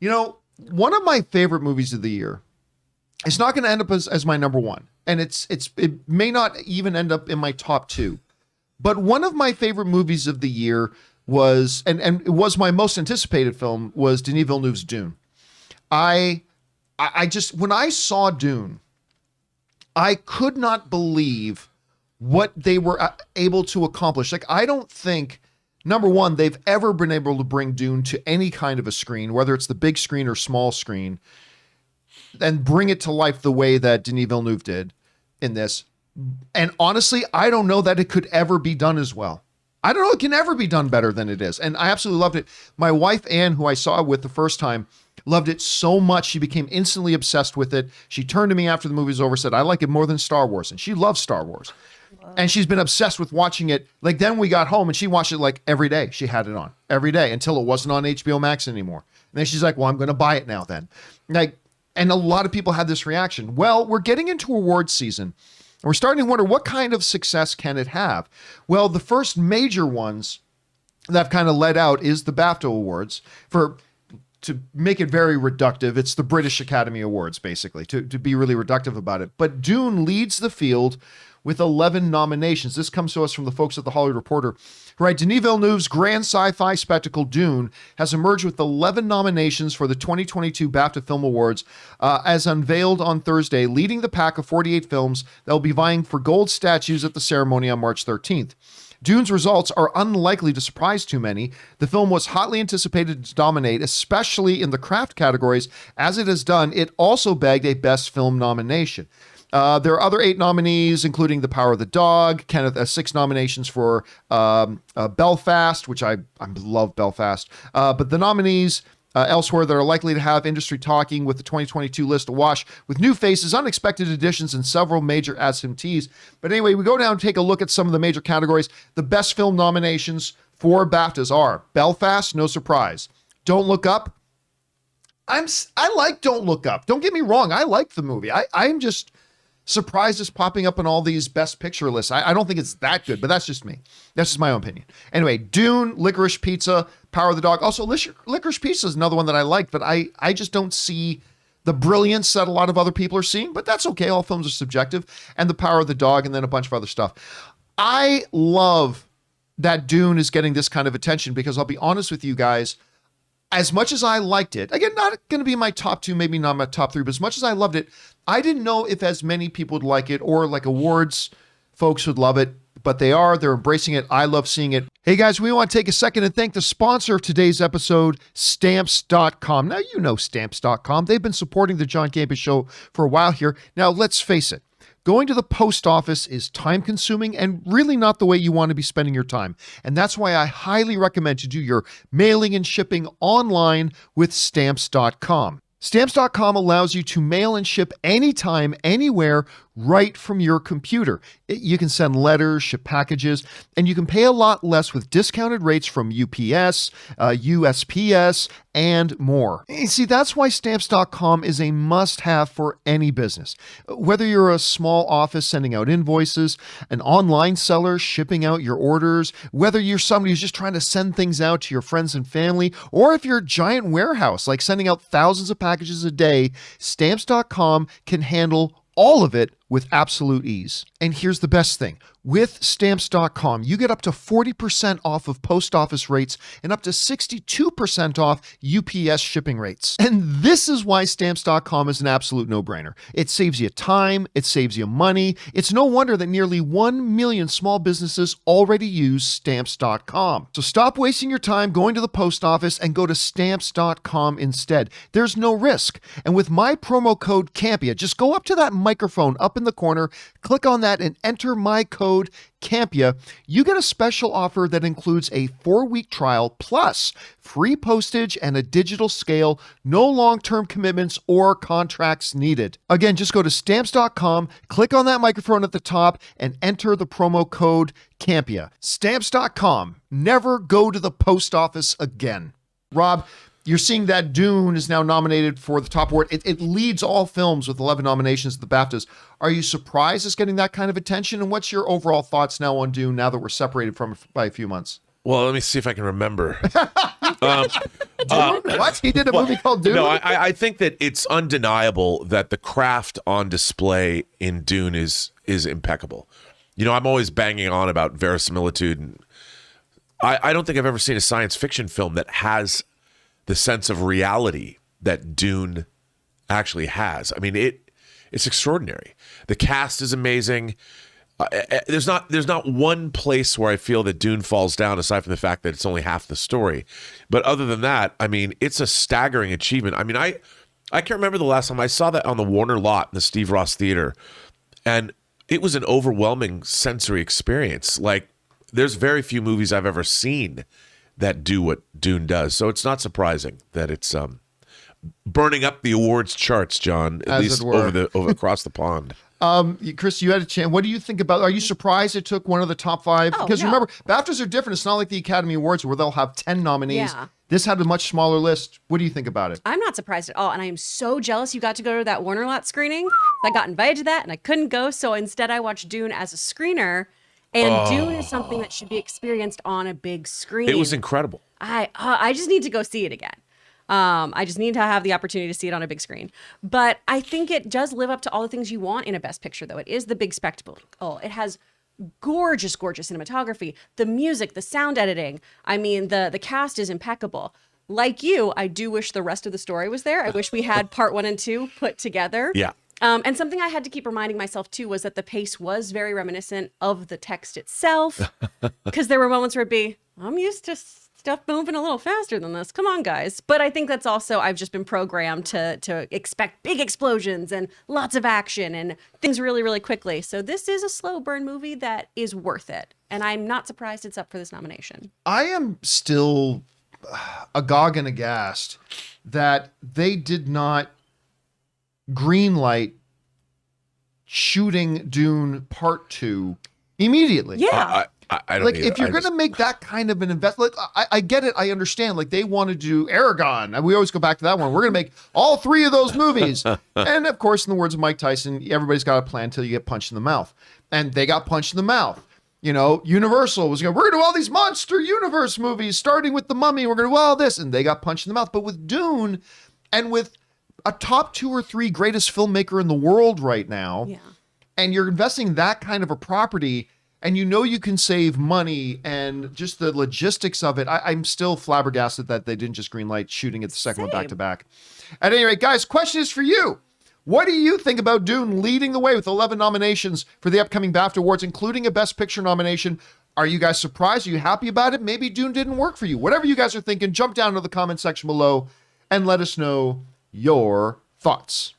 You know, one of my favorite movies of the year, it's not going to end up as my number one. And it may not even end up in my top two. But one of my favorite movies of the year was, and it was my most anticipated film, was Denis Villeneuve's Dune. I just, when I saw Dune, I could not believe what they were able to accomplish. Like, I don't think, number one, they've ever been able to bring Dune to any kind of a screen, whether it's the big screen or small screen, and bring it to life the way that Denis Villeneuve did in this. And honestly, I don't know that it could ever be done as well. I don't know it can ever be done better than it is. And I absolutely loved it. My wife, Anne, who I saw it with the first time, loved it so much. She became instantly obsessed with it. She turned to me after the movie was over, said, I like it more than Star Wars. And she loves Star Wars. Wow. And she's been obsessed with watching it. Like, then we got home and she watched it like every day. She had it on every day until it wasn't on HBO Max anymore. And then she's like, well, I'm going to buy it now then. Like, and a lot of people had this reaction. Well, we're getting into awards season. And we're starting to wonder, what kind of success can it have? Well, the first major ones that have kind of led out is the BAFTA Awards. To make it very reductive, it's the British Academy Awards, basically, to be really reductive about it. But Dune leads the field with 11 nominations. This comes to us from the folks at The Hollywood Reporter. Right, Denis Villeneuve's grand sci-fi spectacle Dune has emerged with 11 nominations for the 2022 BAFTA Film Awards, as unveiled on Thursday, leading the pack of 48 films that will be vying for gold statues at the ceremony on March 13th. Dune's results are unlikely to surprise too many. The film was hotly anticipated to dominate, especially in the craft categories. As it has done, it also bagged a Best Film nomination. There are other 8 nominees, including The Power of the Dog, 6 nominations for Belfast, which I love Belfast. But the nominees elsewhere that are likely to have industry talking, with the 2022 list awash with new faces, unexpected additions, and several major absentees. But anyway, we go down and take a look at some of the major categories. The Best Film nominations for BAFTAs are Belfast, no surprise. Don't Look Up. I like Don't Look Up. Don't get me wrong. I like the movie. I'm just surprised it's popping up on all these Best Picture lists. I don't think it's that good, but that's just me. That's just my own opinion. Anyway, Dune, Licorice Pizza, Power of the Dog. Also, Licorice Pizza is another one that I like, but I just don't see the brilliance that a lot of other people are seeing, but that's okay. All films are subjective. And The Power of the Dog, and then a bunch of other stuff. I love that Dune is getting this kind of attention, because I'll be honest with you guys, as much as I liked it, again, not going to be my top 2, maybe not my top 3, but as much as I loved it, I didn't know if as many people would like it, or like awards folks would love it, but they're embracing it. I love seeing it. Hey guys, we want to take a second and thank the sponsor of today's episode, Stamps.com. Now, you know Stamps.com. They've been supporting the John Campea Show for a while here. Now, let's face it. Going to the post office is time-consuming and really not the way you want to be spending your time. And that's why I highly recommend you do your mailing and shipping online with Stamps.com. Stamps.com allows you to mail and ship anytime, anywhere, right from your computer. You can send letters, ship packages, and you can pay a lot less with discounted rates from UPS, USPS, and more. You see, that's why Stamps.com is a must-have for any business. Whether you're a small office sending out invoices, an online seller shipping out your orders, whether you're somebody who's just trying to send things out to your friends and family, or if you're a giant warehouse like sending out thousands of packages a day, Stamps.com can handle all of it with absolute ease. And here's the best thing. With Stamps.com, you get up to 40% off of post office rates and up to 62% off UPS shipping rates. And this is why Stamps.com is an absolute no-brainer. It saves you time, it saves you money. It's no wonder that nearly 1 million small businesses already use Stamps.com. So stop wasting your time going to the post office and go to Stamps.com instead. There's no risk. And with my promo code Campea, just go up to that microphone up in the corner, click on that, and enter my code Campea. You get a special offer that includes a 4-week trial plus free postage and a digital scale, no long-term commitments or contracts needed. Again, just go to Stamps.com, click on that microphone at the top, and enter the promo code Campea. Stamps.com. Never go to the post office again. Rob, you're seeing that Dune is now nominated for the top award. It leads all films with 11 nominations at the BAFTAs. Are you surprised it's getting that kind of attention? And what's your overall thoughts now on Dune, now that we're separated from it by a few months? Well, let me see if I can remember. What? He did a movie called Dune? No, I think that it's undeniable that the craft on display in Dune is impeccable. You know, I'm always banging on about verisimilitude, and I don't think I've ever seen a science fiction film that has the sense of reality that Dune actually has. I mean, it's extraordinary. The cast is amazing. There's not one place where I feel that Dune falls down, aside from the fact that it's only half the story. But other than that, I mean, it's a staggering achievement. I mean, I can't remember the last time I saw that on the Warner lot in the Steve Ross Theater, and it was an overwhelming sensory experience. Like, there's very few movies I've ever seen that do what Dune does. So it's not surprising that it's burning up the awards charts, John, at least over across the pond. Chris, you had a chance. What do you think about? Are you surprised it took one of the top 5? Oh, Because no. remember, BAFTAs are different. It's not like the Academy Awards where they'll have 10 nominees. Yeah. This had a much smaller list. What do you think about it? I'm not surprised at all, and I am so jealous you got to go to that Warner Lot screening. I got invited to that, and I couldn't go, so instead I watched Dune as a screener, and Dune is something that should be experienced on a big screen. It was incredible. I just need to go see it again. I just need to have the opportunity to see it on a big screen. But I think it does live up to all the things you want in a Best Picture, though. It is the big spectacle. It has gorgeous cinematography, the music, the sound editing. I mean, the cast is impeccable. Like you, I do wish the rest of the story was there. I wish we had part 1 and 2 put together. Yeah. And something I had to keep reminding myself, too, was that the pace was very reminiscent of the text itself. Because there were moments where it'd be, I'm used to stuff moving a little faster than this. Come on, guys. But I think that's also, I've just been programmed to expect big explosions and lots of action and things really, really quickly. So this is a slow burn movie that is worth it. And I'm not surprised it's up for this nomination. I am still agog and aghast that they did not greenlight shooting Dune Part 2 immediately. Yeah. I don't Like, either. if you're going to make that kind of an investment, like, I get it. I understand. Like, they want to do Aragon. And we always go back to that one. We're going to make all 3 of those movies. And of course, in the words of Mike Tyson, everybody's got a plan until you get punched in the mouth. And they got punched in the mouth. You know, Universal was going, we're going to do all these monster universe movies, starting with The Mummy. We're going to do all this. And they got punched in the mouth. But with Dune, and with a top 2 or 3 greatest filmmaker in the world right now, and you're investing that kind of a property, and you know you can save money and just the logistics of it, I'm still flabbergasted that they didn't just greenlight shooting it the second one back to back. At any rate, guys, question is for you. What do you think about Dune leading the way with 11 nominations for the upcoming BAFTA Awards, including a Best Picture nomination? Are you guys surprised? Are you happy about it? Maybe Dune didn't work for you. Whatever you guys are thinking, jump down to the comment section below and let us know your thoughts.